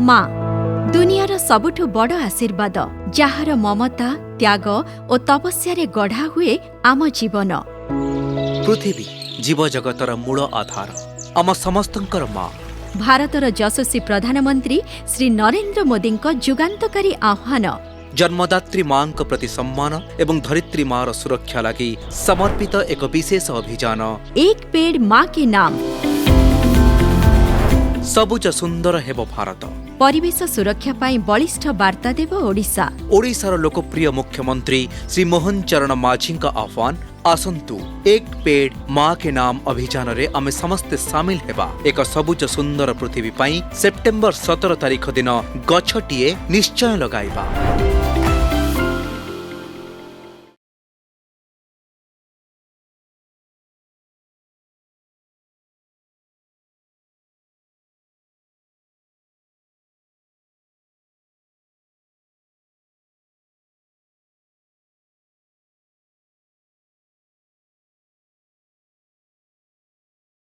माँ दुनियार सबुठु बड़ आशीर्वाद जार ममता त्याग और तपस्या गढ़ा हुए आम जीवन। पृथ्वी जीव जगतर मूल आधार आम समस्तंकर माँ। भारतर यशस्वी प्रधानमंत्री श्री नरेंद्र मोदी जुगान्तकारी आह्वान जन्मदात्री मां प्रति सम्मान एवं धरित्री मार सुरक्षा लगी समर्पित एक विशेष अभियान एक पेड़ माँ के नाम। सबुज सुंदर हेबो भारत। परिवेश सुरक्षा पाई बलिष्ठ वार्ता देव ओडिशा। ओडिशार लोकप्रिय मुख्यमंत्री श्री मोहन चरण माझी आह्वान आसंतु एक पेड़ माँ के नाम अभियान रे आमे समस्ते सामिल हेबा। एक सबुज सुंदर पृथ्वी पाई सेप्टेम्बर 17 तारिख दिन गछटिए निश्चय लगाइबा।